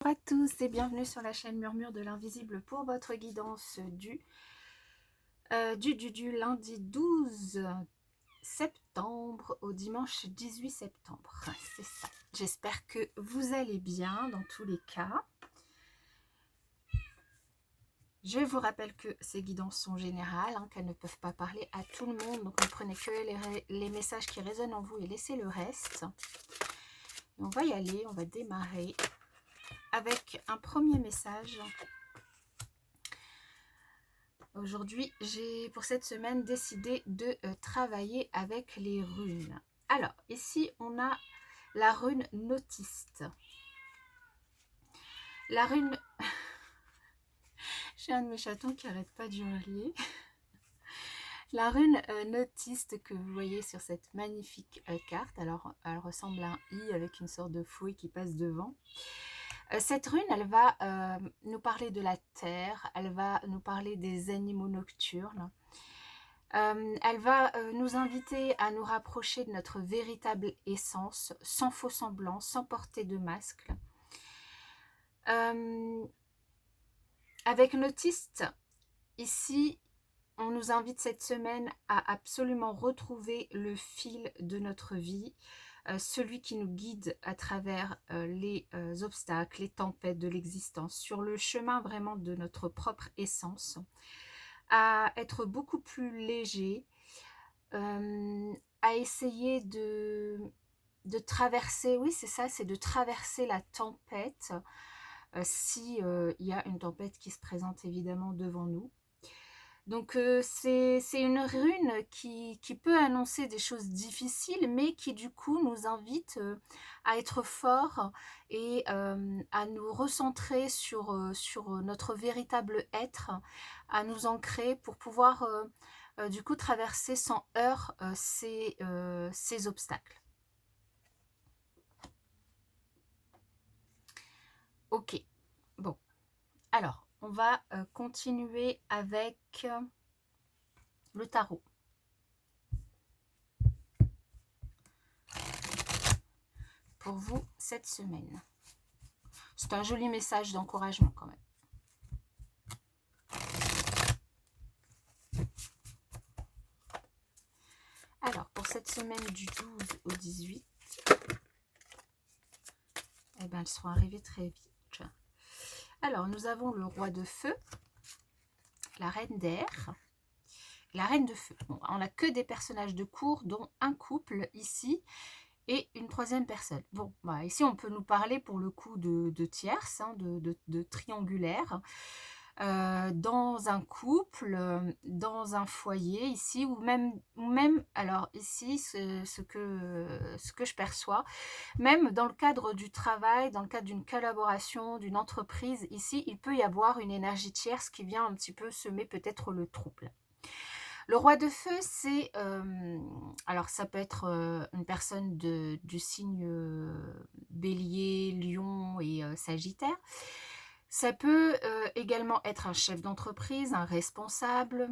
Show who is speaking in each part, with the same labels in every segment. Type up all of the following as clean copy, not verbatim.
Speaker 1: Bonjour à tous et bienvenue sur la chaîne Murmure de l'Invisible pour votre guidance du lundi 12 septembre au dimanche 18 septembre. C'est ça. J'espère que vous allez bien dans tous les cas. Je vous rappelle que ces guidances sont générales, qu'elles ne peuvent pas parler à tout le monde. Donc ne prenez que les messages qui résonnent en vous et laissez le reste. Et on va y aller, on va démarrer avec un premier message. Aujourd'hui, j'ai pour cette semaine décidé de travailler avec les runes. Alors, ici, on a la rune Notiste. La rune... J'ai un de mes chatons qui n'arrête pas d'hurler. La rune Notiste que vous voyez sur cette magnifique carte, alors elle ressemble à un I avec une sorte de fouet qui passe devant. Cette rune, elle va nous parler de la terre, elle va nous parler des animaux nocturnes. Elle va nous inviter à nous rapprocher de notre véritable essence, sans faux semblant, sans porter de masque. Avec Notiste, ici, on nous invite cette semaine à absolument retrouver le fil de notre vie, celui qui nous guide à travers les obstacles, les tempêtes de l'existence, sur le chemin vraiment de notre propre essence, à être beaucoup plus léger, à essayer de traverser, oui c'est ça, c'est de traverser la tempête, si il y a une tempête qui se présente évidemment devant nous. Donc c'est une rune qui peut annoncer des choses difficiles, mais qui du coup nous invite à être forts et à nous recentrer sur notre véritable être, à nous ancrer pour pouvoir du coup traverser sans heurts ces obstacles. Ok, bon, alors on va continuer avec le tarot. Pour vous cette semaine. C'est un joli message d'encouragement quand même. Alors, pour cette semaine du 12 au 18, eh ben, elles seront arrivées très vite. Alors, nous avons le roi de feu, la reine d'air, la reine de feu. Bon, on n'a que des personnages de cour, dont un couple ici, et une troisième personne. Bon, bah, ici, on peut nous parler pour le coup de tierces, de triangulaire. Dans un couple, dans un foyer ici, ou même alors ici, ce que je perçois, même dans le cadre du travail, dans le cadre d'une collaboration, d'une entreprise, ici, il peut y avoir une énergie tierce qui vient un petit peu semer peut-être le trouble. Le roi de feu, c'est, alors ça peut être une personne du signe bélier, lion et sagittaire. Ça peut également être un chef d'entreprise, un responsable.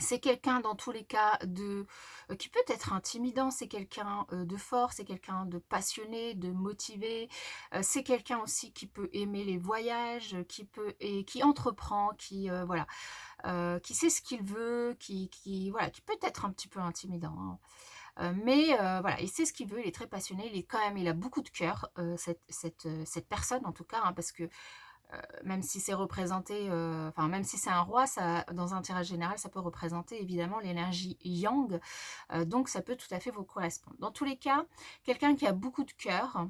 Speaker 1: C'est quelqu'un dans tous les cas qui peut être intimidant, c'est quelqu'un de fort, c'est quelqu'un de passionné, de motivé, c'est quelqu'un aussi qui peut aimer les voyages, qui entreprend, voilà, qui sait ce qu'il veut, voilà, qui peut être un petit peu intimidant, hein. Mais voilà, il sait ce qu'il veut, il est très passionné, il a beaucoup de cœur, cette personne en tout cas, hein, parce que même si c'est représenté, même si c'est un roi, ça, dans un tirage général, ça peut représenter évidemment l'énergie yang, donc ça peut tout à fait vous correspondre. Dans tous les cas, quelqu'un qui a beaucoup de cœur,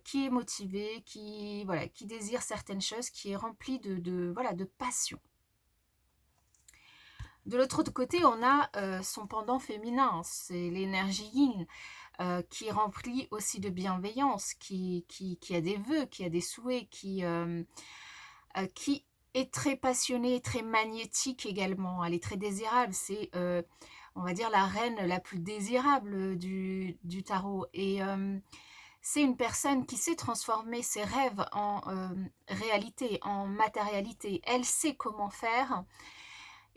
Speaker 1: qui est motivé, qui désire certaines choses, qui est rempli de passion. De l'autre côté, on a son pendant féminin, hein, c'est l'énergie yin, qui est remplie aussi de bienveillance, qui a des vœux, qui a des souhaits, qui est très passionnée, très magnétique également. Elle est très désirable. C'est, on va dire, la reine la plus désirable du tarot. Et c'est une personne qui sait transformer ses rêves en réalité, en matérialité. Elle sait comment faire.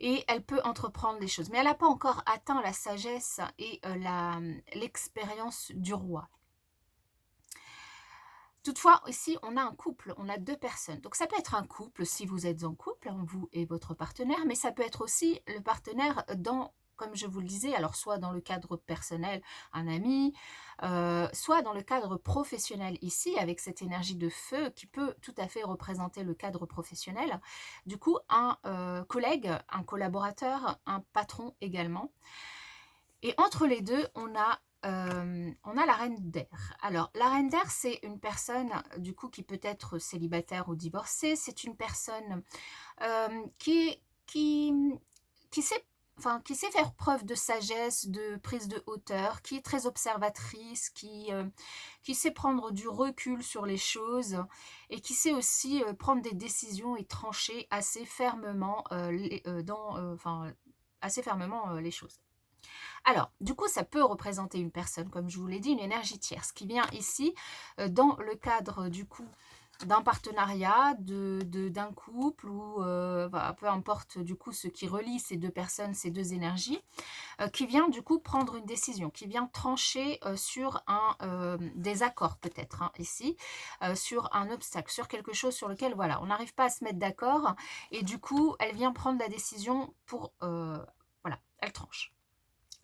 Speaker 1: Et elle peut entreprendre des choses. Mais elle n'a pas encore atteint la sagesse et l'expérience du roi. Toutefois, ici, on a un couple, on a 2 personnes. Donc, ça peut être un couple si vous êtes en couple, hein, vous et votre partenaire, mais ça peut être aussi le partenaire dans, comme je vous le disais, alors soit dans le cadre personnel, un ami, soit dans le cadre professionnel ici, avec cette énergie de feu qui peut tout à fait représenter le cadre professionnel. Du coup, un collègue, un collaborateur, un patron également. Et entre les deux, on a la reine d'air. Alors, la reine d'air, c'est une personne, du coup, qui peut être célibataire ou divorcée. C'est une personne qui sait, enfin, qui sait faire preuve de sagesse, de prise de hauteur, qui est très observatrice, qui sait prendre du recul sur les choses et qui sait aussi prendre des décisions et trancher assez fermement, assez fermement les choses. Alors, du coup, ça peut représenter une personne, comme je vous l'ai dit, une énergie tierce, qui vient ici dans le cadre, du coup, d'un partenariat, d'un couple, ou voilà, peu importe, du coup, ce qui relie ces 2 personnes, ces 2 énergies, qui vient, du coup, prendre une décision, qui vient trancher sur un désaccord, peut-être, hein, ici, sur un obstacle, sur quelque chose sur lequel, voilà, on n'arrive pas à se mettre d'accord, et du coup, elle vient prendre la décision pour, voilà, elle tranche.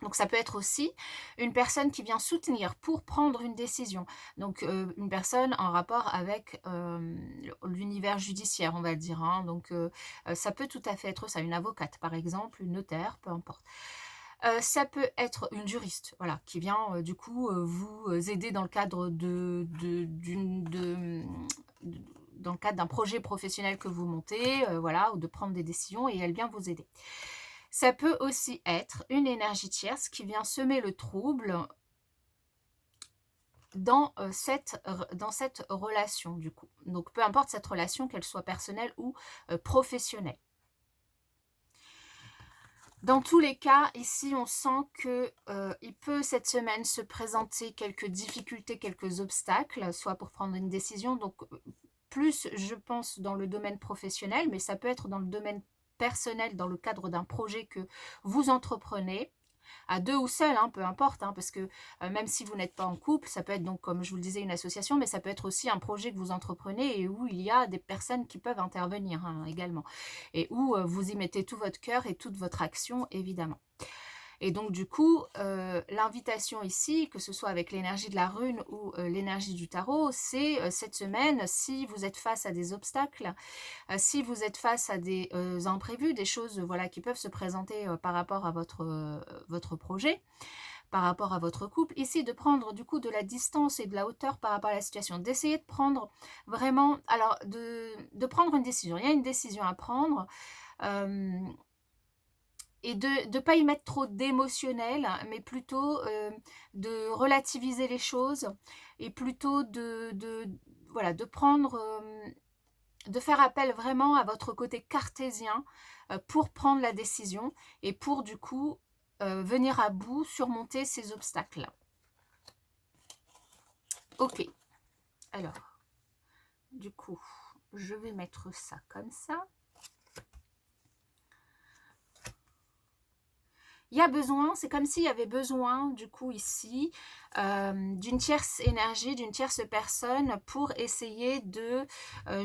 Speaker 1: Donc ça peut être aussi une personne qui vient soutenir pour prendre une décision. Donc une personne en rapport avec l'univers judiciaire, on va dire, hein. Donc ça peut tout à fait être ça, une avocate par exemple, une notaire, peu importe. Ça peut être une juriste, voilà, qui vient du coup vous aider dans le cadre dans le cadre d'un projet professionnel que vous montez, voilà, ou de prendre des décisions, et elle vient vous aider. Ça peut aussi être une énergie tierce qui vient semer le trouble dans cette relation, du coup. Donc, peu importe cette relation, qu'elle soit personnelle ou professionnelle. Dans tous les cas, ici, on sent qu'il peut cette semaine se présenter quelques difficultés, quelques obstacles, soit pour prendre une décision, donc plus, je pense, dans le domaine professionnel, mais ça peut être dans le domaine personnel, dans le cadre d'un projet que vous entreprenez, à 2 ou seul, hein, peu importe, hein, parce que même si vous n'êtes pas en couple, ça peut être donc, comme je vous le disais, une association, mais ça peut être aussi un projet que vous entreprenez et où il y a des personnes qui peuvent intervenir, hein, également, et où vous y mettez tout votre cœur et toute votre action, évidemment. Et donc, du coup, l'invitation ici, que ce soit avec l'énergie de la rune ou l'énergie du tarot, c'est cette semaine, si vous êtes face à des obstacles, si vous êtes face à des imprévus, des choses voilà, qui peuvent se présenter par rapport à votre projet, par rapport à votre couple, ici de prendre du coup de la distance et de la hauteur par rapport à la situation, d'essayer de prendre vraiment, alors de prendre une décision. Il y a une décision à prendre, et de ne pas y mettre trop d'émotionnel, mais plutôt de relativiser les choses, et plutôt voilà, de prendre, de faire appel vraiment à votre côté cartésien pour prendre la décision et pour du coup venir à bout, surmonter ces obstacles. Ok, alors, du coup, je vais mettre ça comme ça. Il y a besoin, c'est comme s'il y avait besoin, du coup, ici, d'une tierce énergie, d'une tierce personne pour essayer de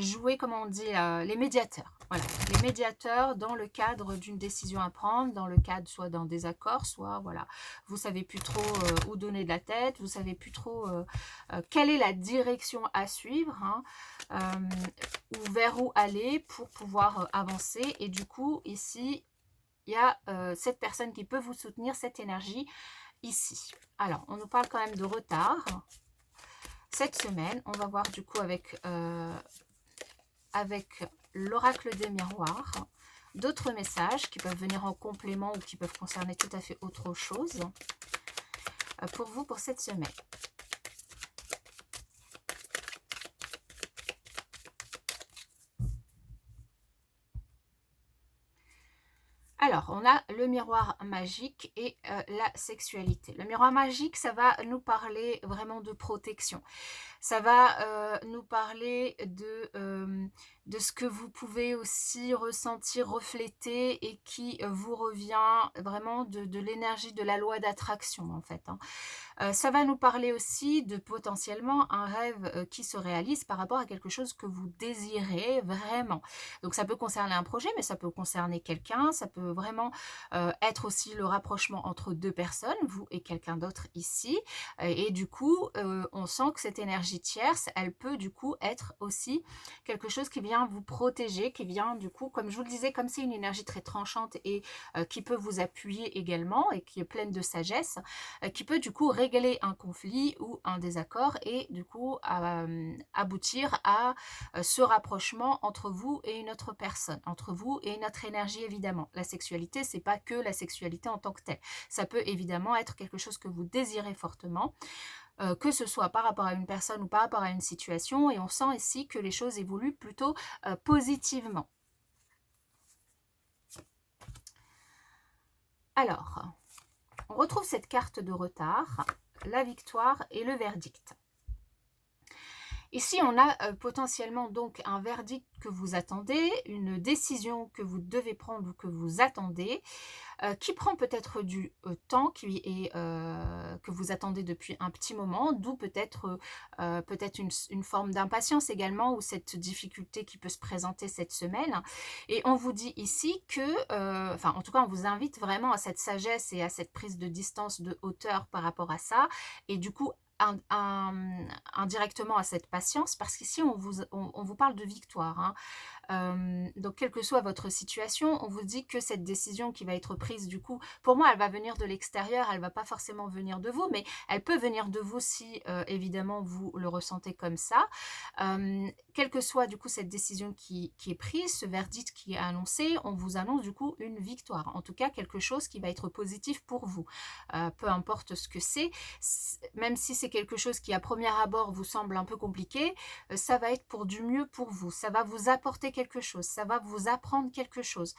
Speaker 1: jouer, comment on dit, les médiateurs. Voilà, les médiateurs dans le cadre d'une décision à prendre, dans le cadre soit d'un désaccord, soit, voilà, vous savez plus trop où donner de la tête, vous savez plus trop quelle est la direction à suivre, hein, ou vers où aller pour pouvoir avancer. Et du coup, ici, il y a cette personne qui peut vous soutenir, cette énergie ici. Alors, on nous parle quand même de retard. Cette semaine, on va voir du coup avec l'oracle des miroirs, d'autres messages qui peuvent venir en complément ou qui peuvent concerner tout à fait autre chose pour vous pour cette semaine. Alors, on a le miroir magique et la sexualité. Le miroir magique, ça va nous parler vraiment de protection. Ça va nous parler de ce que vous pouvez aussi ressentir, refléter et qui vous revient vraiment de l'énergie de la loi d'attraction en fait, hein. Ça va nous parler aussi de potentiellement un rêve qui se réalise par rapport à quelque chose que vous désirez vraiment. Donc ça peut concerner un projet, mais ça peut concerner quelqu'un, ça peut vraiment être aussi le rapprochement entre deux personnes, vous et quelqu'un d'autre ici. Et du coup, on sent que cette énergie tierce, elle peut du coup être aussi quelque chose qui vient vous protéger, qui vient du coup, comme je vous le disais, comme c'est une énergie très tranchante et qui peut vous appuyer également et qui est pleine de sagesse, qui peut du coup régler un conflit ou un désaccord et du coup aboutir à ce rapprochement entre vous et une autre personne, entre vous et notre énergie évidemment. La sexualité, c'est pas que la sexualité en tant que telle. Ça peut évidemment être quelque chose que vous désirez fortement, que ce soit par rapport à une personne ou par rapport à une situation, et on sent ici que les choses évoluent plutôt positivement. Alors, on retrouve cette carte de retard, la victoire et le verdict. Ici, on a potentiellement donc un verdict que vous attendez, une décision que vous devez prendre ou que vous attendez, qui prend peut-être du temps, que vous attendez depuis un petit moment, d'où peut-être une forme d'impatience également, ou cette difficulté qui peut se présenter cette semaine. Et on vous dit ici que, enfin en tout cas on vous invite vraiment à cette sagesse et à cette prise de distance, de hauteur par rapport à ça, et du coup indirectement à cette patience, parce qu'ici on vous parle de victoire, hein. Donc quelle que soit votre situation, on vous dit que cette décision qui va être prise, du coup, pour moi, elle va venir de l'extérieur, elle va pas forcément venir de vous, mais elle peut venir de vous si, évidemment, vous le ressentez comme ça. Quelle que soit, du coup, cette décision qui est prise, ce verdict qui est annoncé, on vous annonce, du coup, une victoire. En tout cas, quelque chose qui va être positif pour vous. Peu importe ce que c'est, même si c'est quelque chose qui, à premier abord, vous semble un peu compliqué, ça va être pour du mieux pour vous. Ça va vous apporter quelque chose, ça va vous apprendre quelque chose.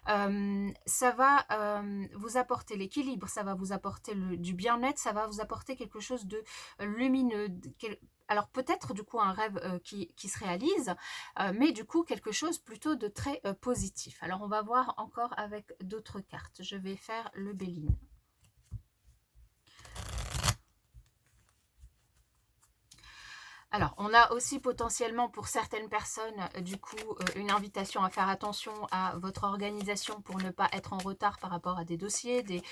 Speaker 1: Ça va vous apporter l'équilibre, ça va vous apporter du bien-être, ça va vous apporter quelque chose de lumineux. Alors peut-être du coup un rêve qui se réalise, mais du coup quelque chose plutôt de très positif. Alors on va voir encore avec d'autres cartes. Je vais faire le Béline. Alors, on a aussi potentiellement pour certaines personnes, du coup, une invitation à faire attention à votre organisation pour ne pas être en retard par rapport à des dossiers, des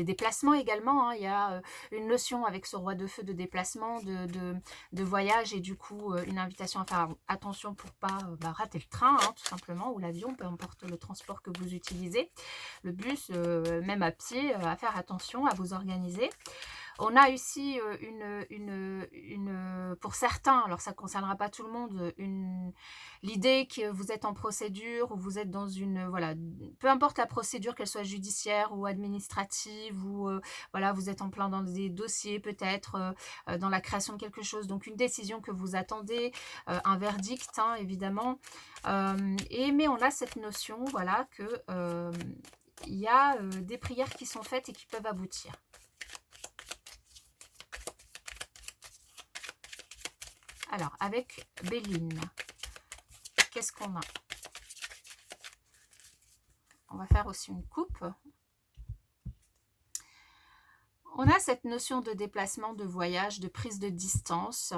Speaker 1: déplacements également, hein. Il y a une notion avec ce roi de feu de déplacement, de voyage, et du coup, une invitation à faire attention pour pas rater le train, hein, tout simplement, ou l'avion, peu importe le transport que vous utilisez, le bus, même à pied, à faire attention, à vous organiser. On a ici pour certains, alors ça ne concernera pas tout le monde, l'idée que vous êtes en procédure ou vous êtes dans une, voilà, peu importe la procédure, qu'elle soit judiciaire ou administrative, ou voilà, vous êtes en plein dans des dossiers peut-être, dans la création de quelque chose, donc une décision que vous attendez, un verdict, hein, évidemment, mais on a cette notion, voilà, que il y a des prières qui sont faites et qui peuvent aboutir. Alors, avec Béline, qu'est-ce qu'on a? On va faire aussi une coupe. On a cette notion de déplacement, de voyage, de prise de distance.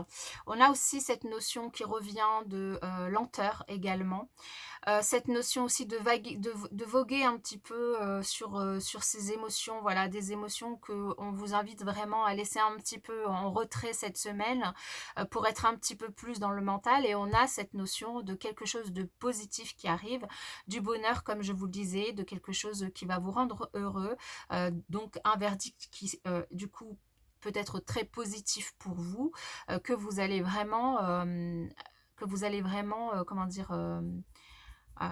Speaker 1: On a aussi cette notion qui revient de lenteur également. Cette notion aussi de voguer un petit peu sur ces émotions, voilà, des émotions qu'on vous invite vraiment à laisser un petit peu en retrait cette semaine pour être un petit peu plus dans le mental. Et on a cette notion de quelque chose de positif qui arrive, du bonheur, comme je vous le disais, de quelque chose qui va vous rendre heureux. Donc un verdict qui, du coup, peut être très positif pour vous, que vous allez vraiment, comment dire...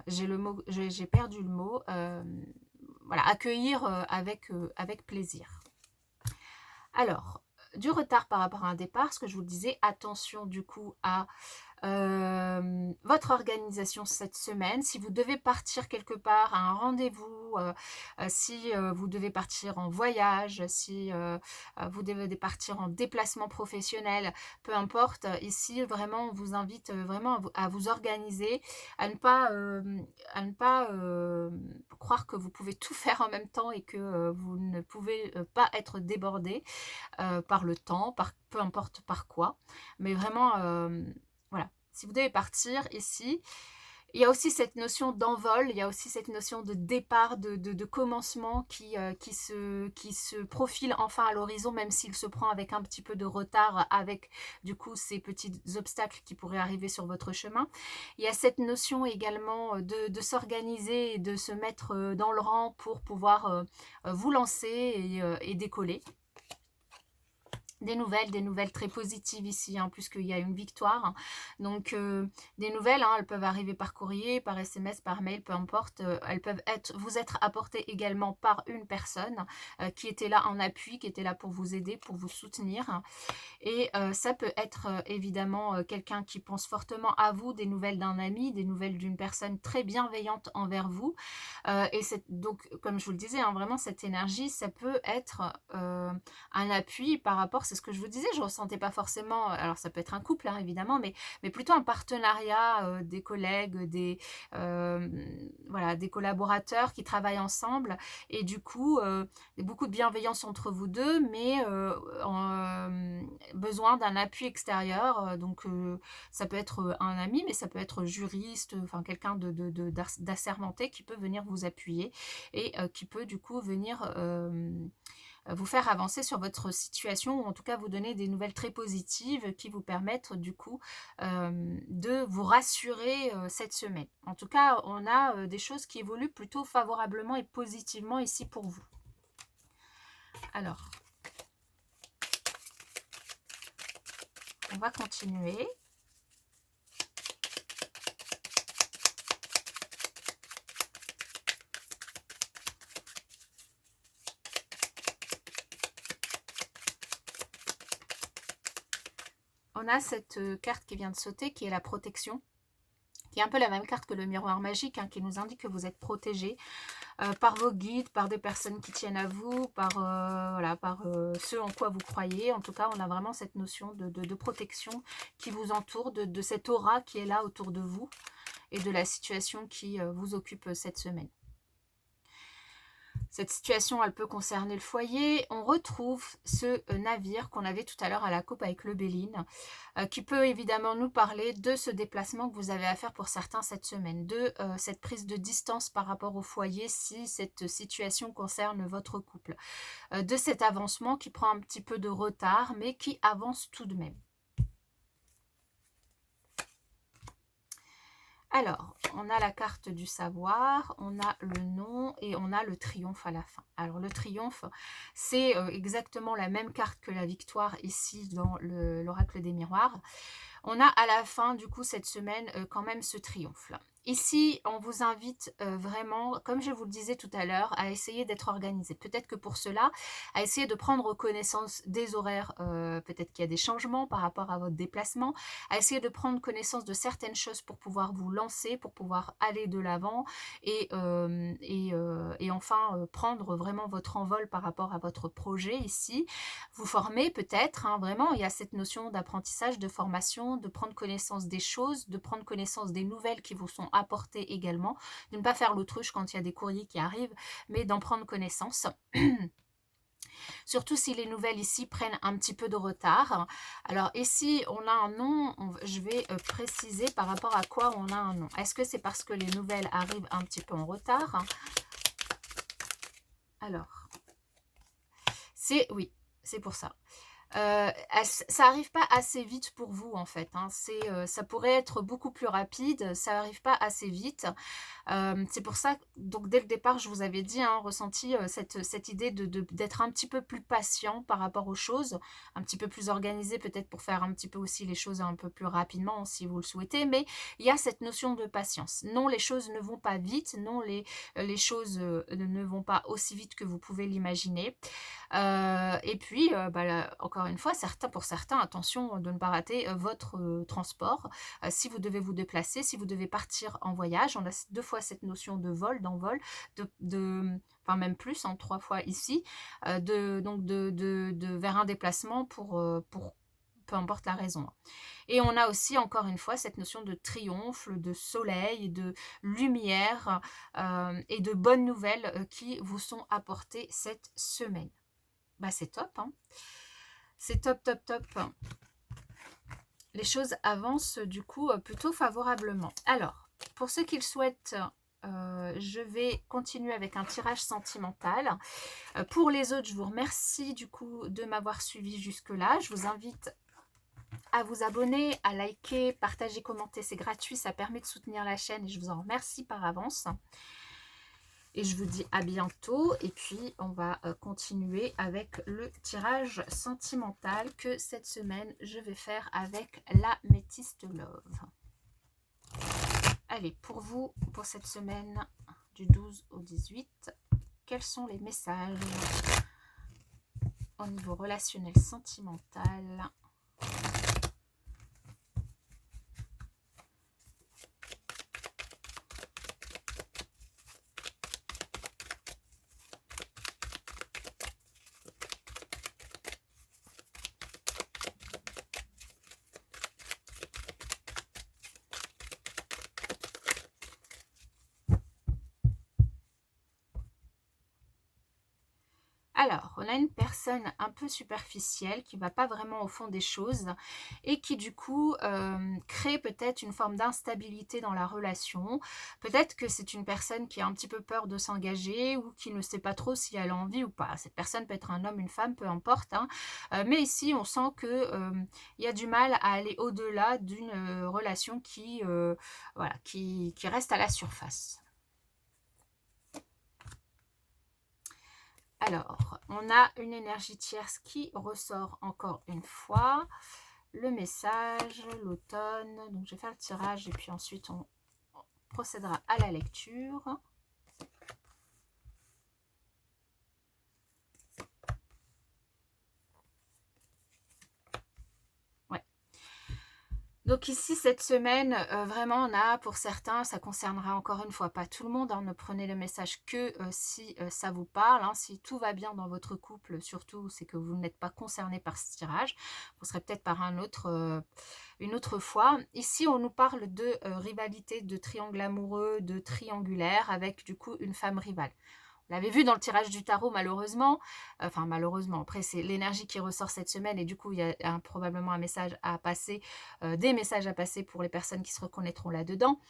Speaker 1: j'ai perdu le mot, voilà, accueillir avec plaisir. Alors, du retard par rapport à un départ, ce que je vous disais, attention du coup à votre organisation cette semaine. Si vous devez partir quelque part à un rendez-vous, si vous devez partir en voyage, si vous devez partir en déplacement professionnel, peu importe, ici vraiment on vous invite vraiment à vous organiser, à ne pas croire que vous pouvez tout faire en même temps et que vous ne pouvez pas être débordé par le temps, peu importe par quoi. Mais vraiment, voilà, si vous devez partir ici, il y a aussi cette notion d'envol, il y a aussi cette notion de départ, de commencement qui se profile enfin à l'horizon, même s'il se prend avec un petit peu de retard, avec du coup ces petits obstacles qui pourraient arriver sur votre chemin. Il y a cette notion également de s'organiser et de se mettre dans le rang pour pouvoir vous lancer et décoller. Des nouvelles très positives ici, hein, puisqu'il y a une victoire. Donc, des nouvelles, hein, elles peuvent arriver par courrier, par SMS, par mail, peu importe. Elles peuvent vous être apportées également par une personne qui était là en appui, qui était là pour vous aider, pour vous soutenir. Et ça peut être évidemment quelqu'un qui pense fortement à vous, des nouvelles d'un ami, des nouvelles d'une personne très bienveillante envers vous. Et donc, comme je vous le disais, hein, vraiment cette énergie, ça peut être un appui par rapport, c'est ce que je vous disais, je ne ressentais pas forcément, alors ça peut être un couple hein, évidemment, mais plutôt un partenariat, des collègues, voilà, des collaborateurs qui travaillent ensemble, et du coup, beaucoup de bienveillance entre vous deux, mais besoin d'un appui extérieur, donc ça peut être un ami, mais ça peut être juriste, enfin quelqu'un d'assermenté qui peut venir vous appuyer et qui peut du coup venir vous faire avancer sur votre situation, ou en tout cas vous donner des nouvelles très positives qui vous permettent du coup de vous rassurer cette semaine. En tout cas, on a des choses qui évoluent plutôt favorablement et positivement ici pour vous. Alors, on va continuer. On a cette carte qui vient de sauter, qui est la protection, qui est un peu la même carte que le miroir magique, hein, qui nous indique que vous êtes protégé par vos guides, par des personnes qui tiennent à vous, par, voilà, par ce en quoi vous croyez. En tout cas, on a vraiment cette notion de protection qui vous entoure, de cette aura qui est là autour de vous et de la situation qui vous occupe cette semaine. Cette situation, elle peut concerner le foyer. On retrouve ce navire qu'on avait tout à l'heure à la coupe avec le Béline, qui peut évidemment nous parler de ce déplacement que vous avez à faire pour certains cette semaine, de cette prise de distance par rapport au foyer si cette situation concerne votre couple, de cet avancement qui prend un petit peu de retard, mais qui avance tout de même. Alors, on a la carte du savoir, on a le nom et on a le triomphe à la fin. Alors, le triomphe, c'est exactement la même carte que la victoire ici dans l'oracle des miroirs. On a à la fin, du coup, cette semaine, quand même ce triomphe-là. Ici, on vous invite vraiment, comme je vous le disais tout à l'heure, à essayer d'être organisé. Peut-être que pour cela, à essayer de prendre connaissance des horaires, peut-être qu'il y a des changements par rapport à votre déplacement, à essayer de prendre connaissance de certaines choses pour pouvoir vous lancer, pour pouvoir aller de l'avant et enfin prendre vraiment votre envol par rapport à votre projet ici. Vous former peut-être, hein, vraiment, il y a cette notion d'apprentissage, de formation, de prendre connaissance des choses, de prendre connaissance des nouvelles qui vous sont apportées également, de ne pas faire l'autruche quand il y a des courriers qui arrivent, mais d'en prendre connaissance. Surtout si les nouvelles ici prennent un petit peu de retard. Alors ici, on a un nom, je vais préciser par rapport à quoi on a un nom. Est-ce que c'est parce que les nouvelles arrivent un petit peu en retard? Alors, oui, c'est pour ça. Ça n'arrive pas assez vite pour vous en fait, hein. Ça pourrait être beaucoup plus rapide, ça n'arrive pas assez vite. C'est pour ça, donc dès le départ, je vous avais dit, hein, ressenti cette idée d'être un petit peu plus patient par rapport aux choses, un petit peu plus organisé peut-être pour faire un petit peu aussi les choses un peu plus rapidement si vous le souhaitez, mais il y a cette notion de patience. Non, les choses ne vont pas vite, non, les choses ne vont pas aussi vite que vous pouvez l'imaginer. Et puis, encore encore une fois, pour certains, attention de ne pas rater votre transport. Si vous devez vous déplacer, si vous devez partir en voyage, on a 2 fois cette notion de vol, d'envol, enfin même plus, en 3 fois ici, donc vers un déplacement pour peu importe la raison. Et on a aussi, encore une fois, cette notion de triomphe, de soleil, de lumière et de bonnes nouvelles qui vous sont apportées cette semaine. Bah, c'est top, hein. C'est top, top, top. Les choses avancent du coup plutôt favorablement. Alors, pour ceux qui le souhaitent, je vais continuer avec un tirage sentimental. Pour les autres, je vous remercie du coup de m'avoir suivi jusque-là. Je vous invite à vous abonner, à liker, partager, commenter, c'est gratuit, ça permet de soutenir la chaîne et je vous en remercie par avance. Et je vous dis à bientôt et puis on va continuer avec le tirage sentimental que cette semaine je vais faire avec la Métiste Love. Allez, pour vous, pour cette semaine du 12 au 18, quels sont les messages au niveau relationnel sentimental ? Alors, on a une personne un peu superficielle qui ne va pas vraiment au fond des choses et qui du coup crée peut-être une forme d'instabilité dans la relation. Peut-être que c'est une personne qui a un petit peu peur de s'engager ou qui ne sait pas trop si elle a envie ou pas. Cette personne peut être un homme, une femme, peu importe, hein. Mais ici, on sent qu'il y a du mal à aller au-delà d'une relation voilà, qui reste à la surface. Alors, on a une énergie tierce qui ressort encore une fois. Le message, l'automne. Donc, je vais faire le tirage et puis ensuite, on procédera à la lecture. Donc ici, cette semaine, vraiment, on a pour certains, ça concernera encore une fois pas tout le monde, hein, ne prenez le message que si ça vous parle, hein, si tout va bien dans votre couple, surtout, c'est que vous n'êtes pas concerné par ce tirage, vous serez peut-être par une autre fois. Ici, on nous parle de rivalité, de triangle amoureux, de triangulaire, avec du coup une femme rivale. Vous l'avez vu dans le tirage du tarot, malheureusement. Enfin, malheureusement. Après, c'est l'énergie qui ressort cette semaine. Et du coup, il y a probablement un message à passer, des messages à passer pour les personnes qui se reconnaîtront là-dedans.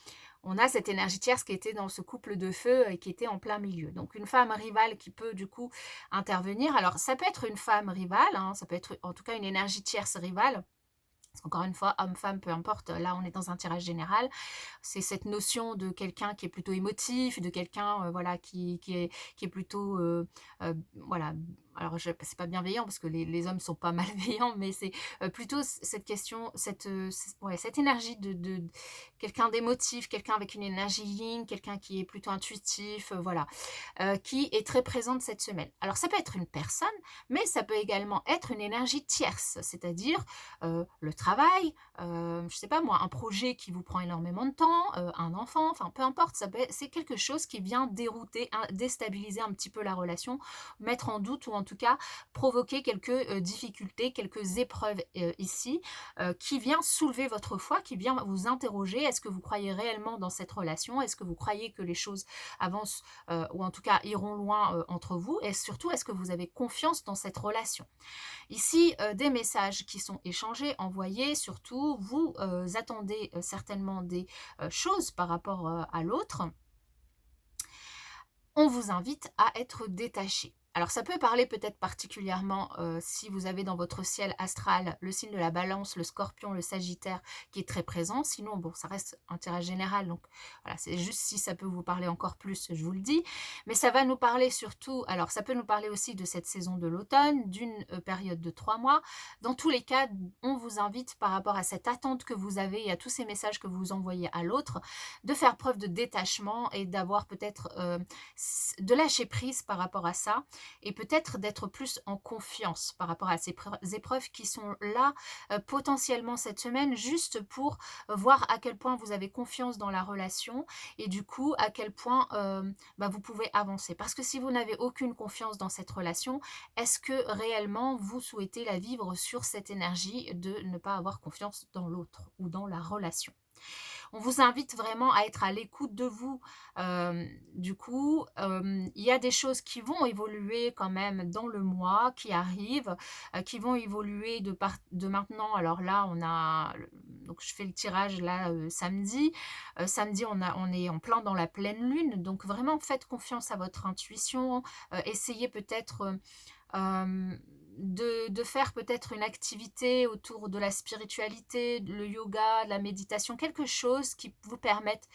Speaker 1: On a cette énergie tierce qui était dans ce couple de feu et qui était en plein milieu. Donc, une femme rivale qui peut, du coup, intervenir. Alors, ça peut être une femme rivale, hein, ça peut être en tout cas une énergie tierce rivale. Encore une fois, homme, femme, peu importe, là on est dans un tirage général. C'est cette notion de quelqu'un qui est plutôt émotif, de quelqu'un voilà, qui est plutôt, voilà, alors c'est pas bienveillant parce que les hommes sont pas malveillants, mais c'est plutôt cette question, cette énergie de quelqu'un d'émotif, quelqu'un avec une énergie yin, quelqu'un qui est plutôt intuitif, voilà, qui est très présente cette semaine. Alors ça peut être une personne, mais ça peut également être une énergie tierce, c'est-à-dire le travail, je sais pas moi, un projet qui vous prend énormément de temps, un enfant, enfin peu importe, c'est quelque chose qui vient dérouter, déstabiliser un petit peu la relation, mettre en doute ou en tout cas provoquer quelques difficultés, quelques épreuves ici, qui vient soulever votre foi, qui vient vous interroger, est-ce que vous croyez réellement dans cette relation, est-ce que vous croyez que les choses avancent ou en tout cas iront loin entre vous, et surtout est-ce que vous avez confiance dans cette relation. Ici, des messages qui sont échangés, envoyés, surtout, vous attendez certainement des choses par rapport à l'autre. On vous invite à être détaché. Alors ça peut parler peut-être particulièrement si vous avez dans votre ciel astral le signe de la balance, le scorpion, le sagittaire qui est très présent. Sinon, bon, ça reste un tirage général. Donc voilà, c'est juste si ça peut vous parler encore plus, je vous le dis. Mais ça va nous parler surtout, alors ça peut nous parler aussi de cette saison de l'automne, d'une période de 3 mois. Dans tous les cas, on vous invite par rapport à cette attente que vous avez et à tous ces messages que vous envoyez à l'autre, de faire preuve de détachement et d'avoir peut-être de lâcher prise par rapport à ça. et peut-être d'être plus en confiance par rapport à ces épreuves qui sont là potentiellement cette semaine, juste pour voir à quel point vous avez confiance dans la relation et du coup à quel point vous pouvez avancer. Parce que si vous n'avez aucune confiance dans cette relation, est-ce que réellement vous souhaitez la vivre sur cette énergie de ne pas avoir confiance dans l'autre ou dans la relation? On vous invite vraiment à être à l'écoute de vous. Du coup, il y a des choses qui vont évoluer quand même dans le mois qui arrive, qui vont évoluer de maintenant. Alors là, donc je fais le tirage là samedi. Samedi, on est en plein dans la pleine lune. Donc vraiment, faites confiance à votre intuition. Essayez peut-être de faire peut-être une activité autour de la spiritualité, le yoga, de la méditation, quelque chose qui vous permette,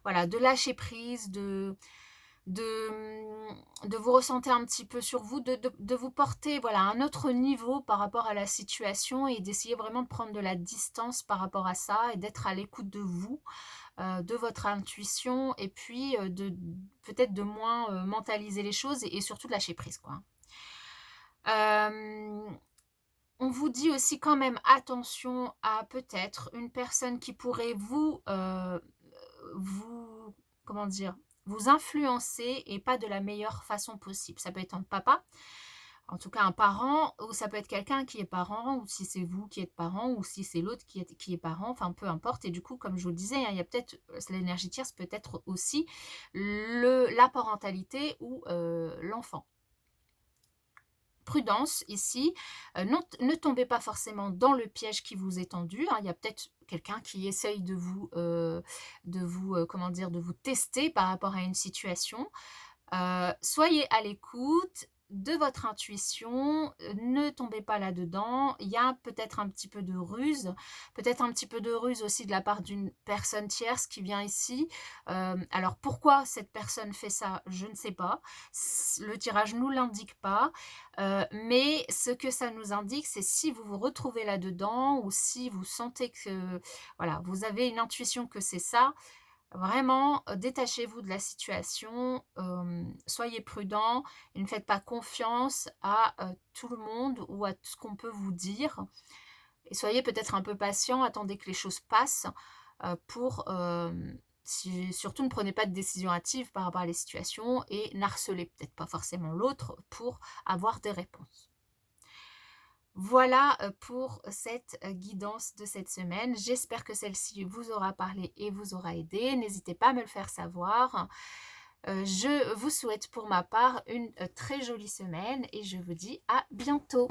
Speaker 1: voilà, de lâcher prise, de vous ressentir un petit peu sur vous, de vous porter, voilà, à un autre niveau par rapport à la situation et d'essayer vraiment de prendre de la distance par rapport à ça et d'être à l'écoute de vous, de votre intuition et puis peut-être de moins mentaliser les choses et surtout de lâcher prise, quoi. On vous dit aussi quand même attention à peut-être une personne qui pourrait vous comment dire? Vous influencer et pas de la meilleure façon possible. Ça peut être un papa, en tout cas un parent, ou ça peut être quelqu'un qui est parent, ou si c'est vous qui êtes parent, ou si c'est l'autre qui est parent, enfin peu importe. Et du coup, comme je vous le disais, hein, il y a peut-être l'énergie tierce, peut-être aussi la parentalité ou l'enfant. Prudence ici, ne tombez pas forcément dans le piège qui vous est tendu, hein. Il y a peut-être quelqu'un qui essaye comment dire, de vous tester par rapport à une situation. Soyez à l'écoute de votre intuition, ne tombez pas là-dedans. Il y a peut-être un petit peu de ruse, peut-être un petit peu de ruse aussi de la part d'une personne tierce qui vient ici. Alors pourquoi cette personne fait ça, je ne sais pas. Le tirage ne nous l'indique pas, mais ce que ça nous indique, c'est si vous vous retrouvez là-dedans ou si vous sentez que, voilà, vous avez une intuition que c'est ça. Vraiment, détachez-vous de la situation, soyez prudent et ne faites pas confiance à tout le monde ou à tout ce qu'on peut vous dire. Et soyez peut-être un peu patient, attendez que les choses passent pour... surtout ne prenez pas de décision hâtive par rapport à les situations et n'harcelez peut-être pas forcément l'autre pour avoir des réponses. Voilà pour cette guidance de cette semaine. J'espère que celle-ci vous aura parlé et vous aura aidé. N'hésitez pas à me le faire savoir. Je vous souhaite pour ma part une très jolie semaine et je vous dis à bientôt.